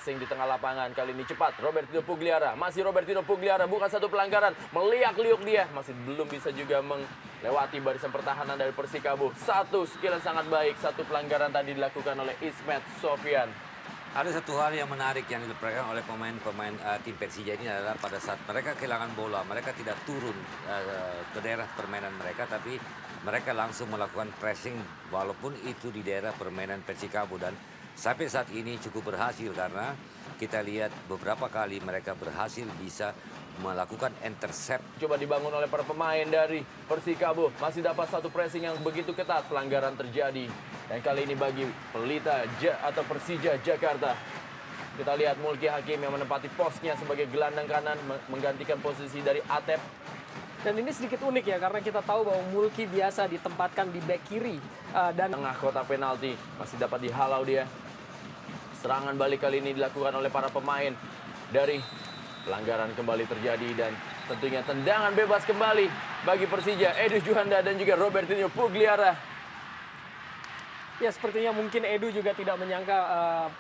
pressing di tengah lapangan. Kali ini cepat, Robertino Pugliara. Masih Robertino Pugliara, bukan satu pelanggaran. Meliak-liuk dia, masih belum bisa juga melewati barisan pertahanan dari Persikabo. Satu skill yang sangat baik, satu pelanggaran tadi dilakukan oleh Ismet Sofyan. Ada satu hal yang menarik yang dilakukan oleh pemain tim Persija ini adalah pada saat mereka kehilangan bola, mereka tidak turun ke daerah permainan mereka, tapi mereka langsung melakukan pressing walaupun itu di daerah permainan Persikabo. Dan sampai saat ini cukup berhasil karena kita lihat beberapa kali mereka berhasil bisa melakukan intercept. Coba dibangun oleh para pemain dari Persikabo. Masih dapat satu pressing yang begitu ketat, pelanggaran terjadi. Dan kali ini bagi Pelita atau Persija Jakarta. Kita lihat Mulki Hakim yang menempati posnya sebagai gelandang kanan, menggantikan posisi dari Atep. Dan ini sedikit unik ya, karena kita tahu bahwa Mulki biasa ditempatkan di bek kiri. Dan Tengah kotak penalti, masih dapat dihalau dia. Serangan balik kali ini dilakukan oleh para pemain dari pelanggaran kembali terjadi. Dan tentunya tendangan bebas kembali bagi Persija. Edu Juhanda dan juga Robertino Pugliara. ya sepertinya mungkin Edu juga tidak menyangka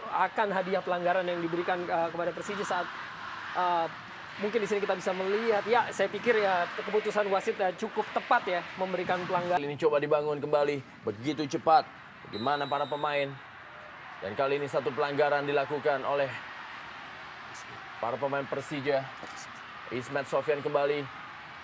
akan hadiah pelanggaran yang diberikan kepada Persija saat mungkin di sini kita bisa melihat, ya saya pikir ya keputusan wasit cukup tepat ya memberikan pelanggaran. Kali ini coba dibangun kembali, begitu cepat. Bagaimana para pemain. Dan kali ini satu pelanggaran dilakukan oleh para pemain Persija. Ismet Sofyan kembali.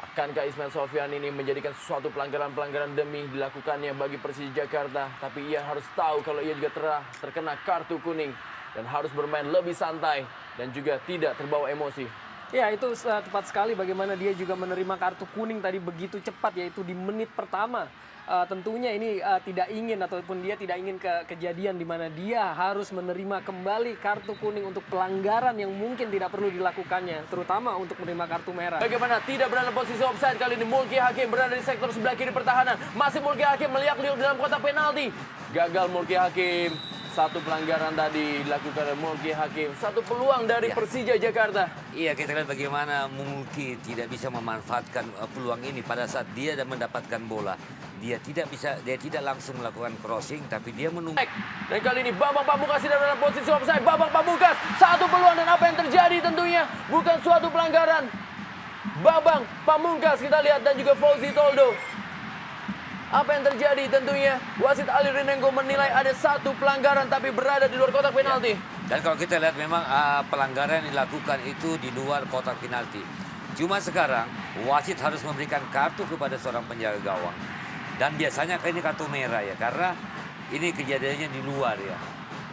Akankah Ismet Sofyan ini menjadikan suatu pelanggaran-pelanggaran demi dilakukannya bagi Persija Jakarta. Tapi ia harus tahu kalau ia juga terkena kartu kuning. Dan harus bermain lebih santai dan juga tidak terbawa emosi. Ya itu tepat sekali bagaimana dia juga menerima kartu kuning tadi begitu cepat, yaitu di menit pertama. Tentunya ini tidak ingin ataupun dia tidak ingin kejadian di mana dia harus menerima kembali kartu kuning untuk pelanggaran yang mungkin tidak perlu dilakukannya, terutama untuk menerima kartu merah. Bagaimana tidak berada posisi offside kali ini. Mulki Hakim berada di sektor sebelah kiri pertahanan. Masih Mulki Hakim meliak-liuk dalam kotak penalti. Gagal Mulki Hakim. Satu pelanggaran tadi dilakukan oleh Mulki Hakim. Satu peluang dari Persija Jakarta. Iya, kita lihat bagaimana Mulki tidak bisa memanfaatkan peluang ini pada saat dia mendapatkan bola. Dia tidak langsung melakukan crossing, tapi dia menunggu. Dan kali ini Bambang Pamungkas tidak dalam posisi offside. Bambang Pamungkas, satu peluang dan apa yang terjadi tentunya bukan suatu pelanggaran. Bambang Pamungkas kita lihat dan juga Fauzi Toldo. Apa yang terjadi tentunya wasit Ali Rinengo menilai ada satu pelanggaran tapi berada di luar kotak penalti. Dan kalau kita lihat memang pelanggaran yang dilakukan itu di luar kotak penalti. Cuma sekarang wasit harus memberikan kartu kepada seorang penjaga gawang. Dan biasanya ini kartu merah ya, karena ini kejadiannya di luar ya.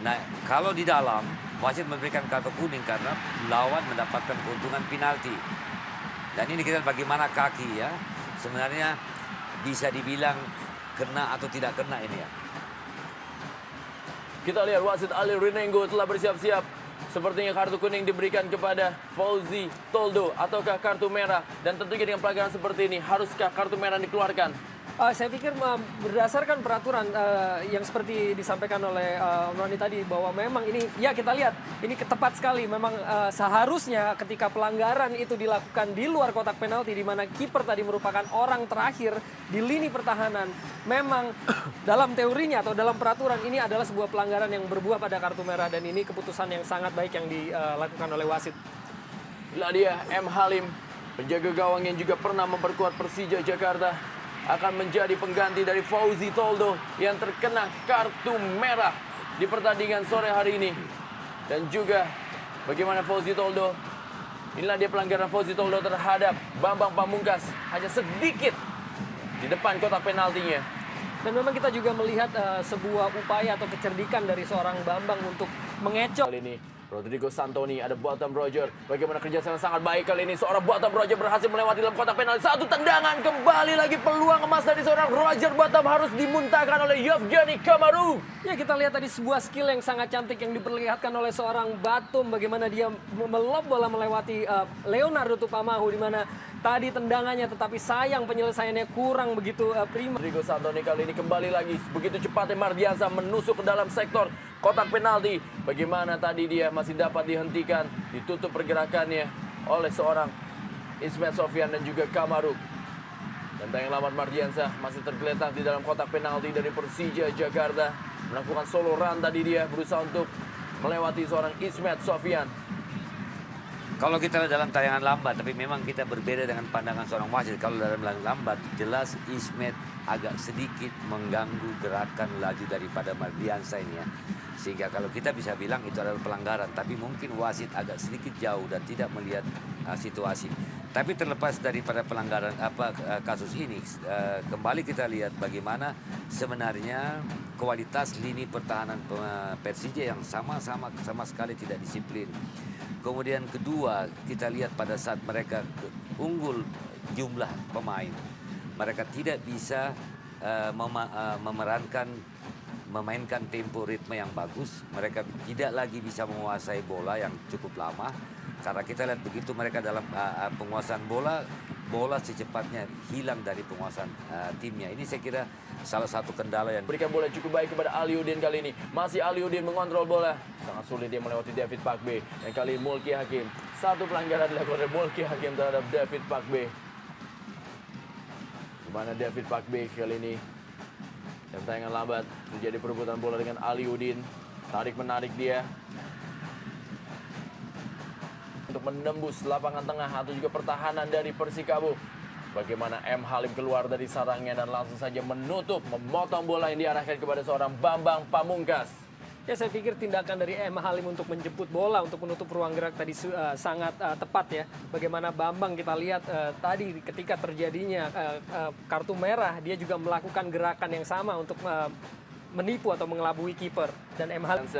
Nah kalau di dalam wasit memberikan kartu kuning karena lawan mendapatkan keuntungan penalti. Dan ini kita lihat bagaimana kaki ya. Sebenarnya bisa dibilang kena atau tidak kena ini ya. Kita lihat wasit Ali Rinengo telah bersiap-siap. Sepertinya kartu kuning diberikan kepada Fauzi Toldo ataukah kartu merah. Dan tentunya dengan pelanggaran seperti ini haruskah kartu merah dikeluarkan? Saya pikir berdasarkan peraturan yang seperti disampaikan oleh Roni tadi bahwa memang ini ya kita lihat ini tepat sekali, memang seharusnya ketika pelanggaran itu dilakukan di luar kotak penalti di mana kiper tadi merupakan orang terakhir di lini pertahanan, memang dalam teorinya atau dalam peraturan ini adalah sebuah pelanggaran yang berbuah pada kartu merah, dan ini keputusan yang sangat baik yang dilakukan oleh wasit. Inilah dia M. Halim, penjaga gawang yang juga pernah memperkuat Persija Jakarta, akan menjadi pengganti dari Fauzi Toldo yang terkena kartu merah di pertandingan sore hari ini. Dan juga bagaimana Fauzi Toldo, inilah dia pelanggaran Fauzi Toldo terhadap Bambang Pamungkas, hanya sedikit di depan kotak penaltinya. Dan memang kita juga melihat sebuah upaya atau kecerdikan dari seorang Bambang untuk mengecoh. Kali ini Rodrigo Santoni, ada Botham Roger. Bagaimana kerjasama sangat baik kali ini. Seorang Botham Roger berhasil melewati dalam kotak penalti. Satu tendangan, kembali lagi peluang emas dari seorang Roger Botham harus dimuntahkan oleh Yevgeny Kamaru. Ya kita lihat tadi sebuah skill yang sangat cantik yang diperlihatkan oleh seorang Batum. Bagaimana dia melob bola melewati Leonardo Tupamahu, di mana tadi tendangannya tetapi sayang penyelesaiannya kurang begitu prima. Rodrigo Santoni kali ini kembali lagi. Begitu cepatnya Mardiansa menusuk ke dalam sektor kotak penalti. Bagaimana tadi dia masih dapat dihentikan, ditutup pergerakannya oleh seorang Ismet Sofyan dan juga Kamaru. Dan Dayang Lamat Mardiansa masih tergeletak di dalam kotak penalti dari Persija Jakarta. Melakukan solo run tadi dia, berusaha untuk melewati seorang Ismet Sofyan. Kalau kita lihat dalam tayangan lambat, tapi memang kita berbeda dengan pandangan seorang wasit. Kalau dalam lambat, jelas Ismet agak sedikit mengganggu gerakan laju daripada Mardiansyah ini ya. Sehingga kalau kita bisa bilang itu adalah pelanggaran, tapi mungkin wasit agak sedikit jauh dan tidak melihat situasi. Tapi terlepas daripada pelanggaran kasus ini, kembali kita lihat bagaimana sebenarnya kualitas lini pertahanan Persija yang sama sekali tidak disiplin. Kemudian kedua, kita lihat pada saat mereka unggul jumlah pemain, mereka tidak bisa memainkan tempo ritme yang bagus. Mereka tidak lagi bisa menguasai bola yang cukup lama. Karena kita lihat begitu mereka dalam penguasaan bola secepatnya hilang dari penguasaan timnya. Ini saya kira salah satu kendala yang Berikan bola cukup baik kepada Aliuddin kali ini. Masih Aliuddin mengontrol bola. Sangat sulit dia melewati David Pakbe. Dan kali ini Mulki Hakim. Satu pelanggaran dilakukan oleh Mulki Hakim terhadap David Pakbe. Di mana David Pakbe kali ini dalam tayangan lambat menjadi perebutan bola dengan Aliuddin. Tarik-menarik dia untuk menembus lapangan tengah atau juga pertahanan dari Persikabo. Bagaimana M. Halim keluar dari sarangnya dan langsung saja menutup, memotong bola yang diarahkan kepada seorang Bambang Pamungkas. Ya, saya pikir tindakan dari M. Halim untuk menjemput bola, untuk menutup ruang gerak tadi sangat tepat ya. Bagaimana Bambang kita lihat tadi ketika terjadinya kartu merah, dia juga melakukan gerakan yang sama untuk menipu atau mengelabui kiper. Dan M. Halim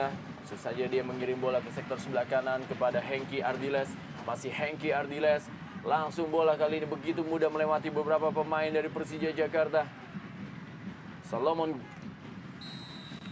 Langsung saja dia mengirim bola ke sektor sebelah kanan kepada Hengki Ardiles. Masih Hengki Ardiles. Langsung bola kali ini begitu mudah melewati beberapa pemain dari Persija Jakarta. Solomon,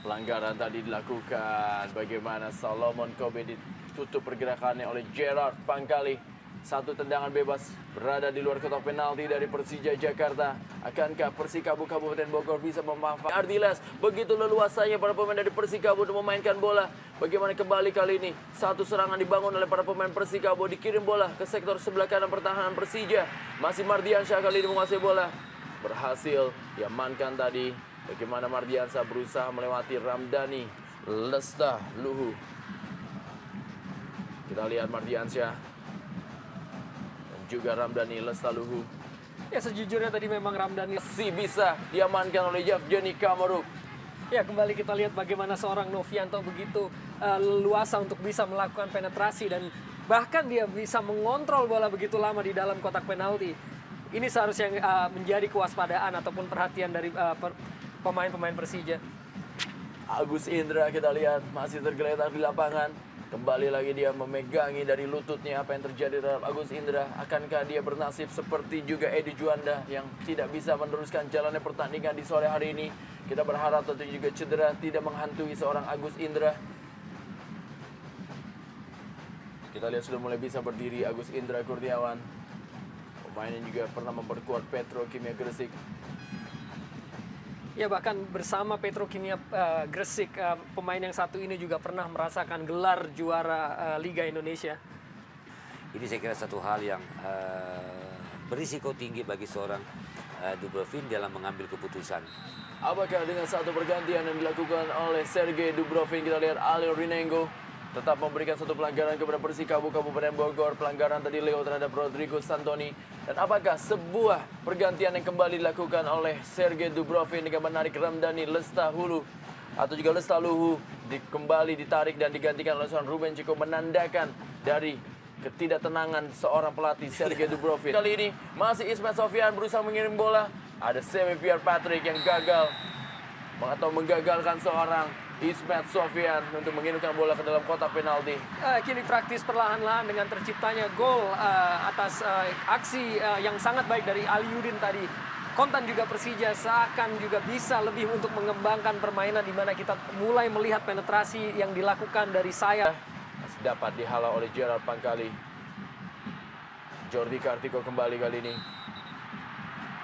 pelanggaran tadi dilakukan. Bagaimana Solomon Kobe ditutup pergerakannya oleh Gerard Pangkali. Satu tendangan bebas berada di luar kotak penalti dari Persija Jakarta. Akankah Persikabo Kabupaten Bogor bisa memanfaatkan Ardiles? Begitu leluasanya para pemain dari Persikabo untuk memainkan bola. Bagaimana kembali kali ini satu serangan dibangun oleh para pemain Persikabo, dikirim bola ke sektor sebelah kanan pertahanan Persija. Masih Mardiansyah kali ini menguasai bola. Berhasil diamankan tadi. Bagaimana Mardiansyah berusaha melewati Ramdhani Lestah Luhu. Kita lihat Mardiansyah juga Ramdhani Lestaluhu. ya sejujurnya tadi memang Ramdhani Si bisa diamankan oleh Yevgeny Kamaruk. Ya, kembali kita lihat bagaimana seorang Novianto begitu leluasa untuk bisa melakukan penetrasi dan bahkan dia bisa mengontrol bola begitu lama di dalam kotak penalti. Ini seharusnya menjadi kewaspadaan ataupun perhatian dari pemain-pemain Persija. Agus Indra kita lihat masih tergeletak di lapangan. Kembali lagi dia memegangi dari lututnya. Apa yang terjadi terhadap Agus Indra? Akankah dia bernasib seperti juga Edi Juanda yang tidak bisa meneruskan jalannya pertandingan di sore hari ini? Kita berharap tentu juga cedera tidak menghantui seorang Agus Indra. Kita lihat sudah mulai bisa berdiri Agus Indra Kurniawan. Pemain yang juga pernah memperkuat Petro Kimia Gresik. Ya, bahkan bersama Petrokimia Gresik, pemain yang satu ini juga pernah merasakan gelar juara Liga Indonesia. ini saya kira satu hal yang berisiko tinggi bagi seorang Dubrovin dalam mengambil keputusan. Apakah dengan satu pergantian yang dilakukan oleh Sergei Dubrovin, kita lihat Alio Rinengo tetap memberikan satu pelanggaran kepada Persikabo Kabupaten Bogor. Pelanggaran tadi Leo terhadap Rodrigo Santoni. Dan apakah sebuah pergantian yang kembali dilakukan oleh Sergei Dubrovin dengan menarik Ramdhani Lestahulu atau juga Lestaluhu kembali ditarik dan digantikan oleh seorang Ruben Ciko, menandakan dari ketidaktenangan seorang pelatih Sergei Dubrovin. Kali ini masih Ismet Sofyan berusaha mengirim bola. Ada Semi Pierre Patrick yang gagal atau menggagalkan seorang Ismet Sofyan untuk mengirimkan bola ke dalam kotak penalti. Kini praktis perlahan-lahan dengan terciptanya gol atas aksi yang sangat baik dari Aliuddin tadi. Kontan juga Persija seakan juga bisa lebih untuk mengembangkan permainan di mana kita mulai melihat penetrasi yang dilakukan dari sayap. Masih dapat dihalau oleh Gerard Pangkali. Jordi Kartiko kembali kali ini.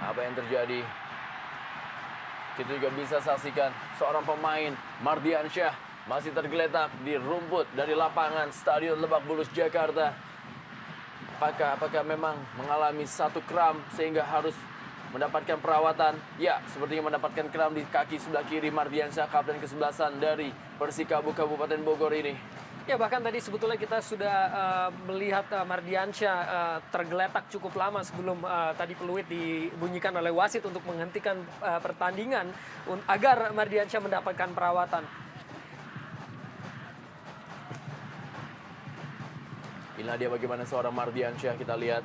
Apa yang terjadi? Kita juga bisa saksikan seorang pemain Mardiansyah masih tergeletak di rumput dari lapangan Stadion Lebak Bulus Jakarta. Apakah memang mengalami satu kram sehingga harus mendapatkan perawatan. Ya, sepertinya mendapatkan kram di kaki sebelah kiri Mardiansyah, kapten kesebelasan dari Persikabo Kabupaten Bogor ini. Ya, bahkan tadi sebetulnya kita sudah melihat Mardiansyah tergeletak cukup lama sebelum tadi peluit dibunyikan oleh wasit untuk menghentikan pertandingan agar Mardiansyah mendapatkan perawatan. Inilah dia bagaimana seorang Mardiansyah, kita lihat.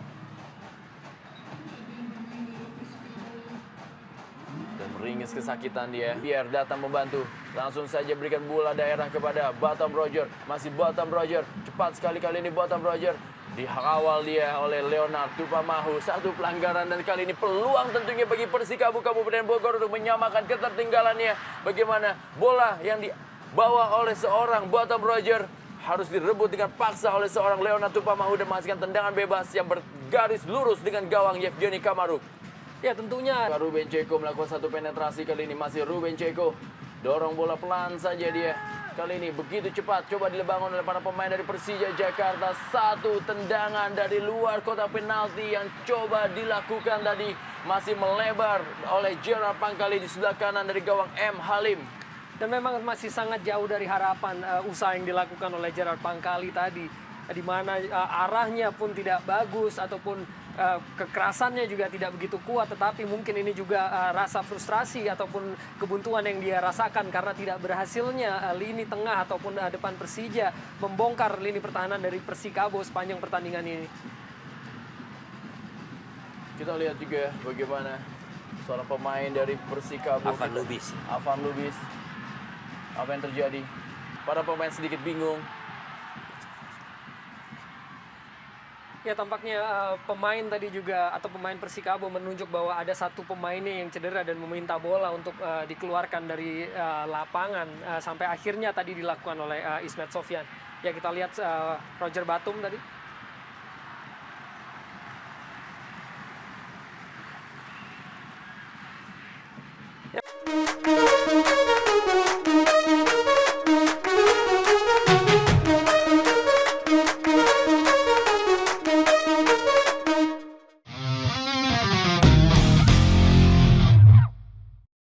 Dan meringis kesakitan dia. Pierre datang membantu. Langsung saja berikan bola daerah kepada Batam Roger. Masih Batam Roger. Cepat sekali kali ini Batam Roger. Dikawal dia oleh Leonard Tupamahu. Satu pelanggaran dan kali ini peluang tentunya bagi Persikabo Kabupaten Bogor untuk menyamakan ketertinggalannya. Bagaimana bola yang dibawa oleh seorang Batam Roger harus direbut dengan paksa oleh seorang Leonard Tupamahu dan menghasilkan tendangan bebas yang bergaris lurus dengan gawang Yevgeny Kamaruk. Ya, tentunya Ruben Ceko melakukan satu penetrasi kali ini. Masih Ruben Ceko. Dorong bola pelan saja dia. Kali ini begitu cepat. Coba dilebangun oleh para pemain dari Persija Jakarta. Satu tendangan dari luar kotak penalti yang coba dilakukan tadi. Masih melebar oleh Gerard Pangkali di sebelah kanan dari gawang M. Halim. dan memang masih sangat jauh dari harapan usaha yang dilakukan oleh Gerard Pangkali tadi, di mana arahnya pun tidak bagus ataupun kekerasannya juga tidak begitu kuat, tetapi mungkin ini juga rasa frustrasi ataupun kebuntuan yang dia rasakan karena tidak berhasilnya lini tengah ataupun depan Persija membongkar lini pertahanan dari Persikabo sepanjang pertandingan ini. Kita lihat juga bagaimana seorang pemain dari Persikabo, Afan Lubis. Afan Lubis. Apa yang terjadi? Para pemain sedikit bingung. Ya, tampaknya pemain tadi juga atau pemain Persikabo menunjuk bahwa ada satu pemainnya yang cedera dan meminta bola untuk dikeluarkan dari lapangan sampai akhirnya tadi dilakukan oleh Ismet Sofyan. Ya, kita lihat Roger Batum tadi. Ya.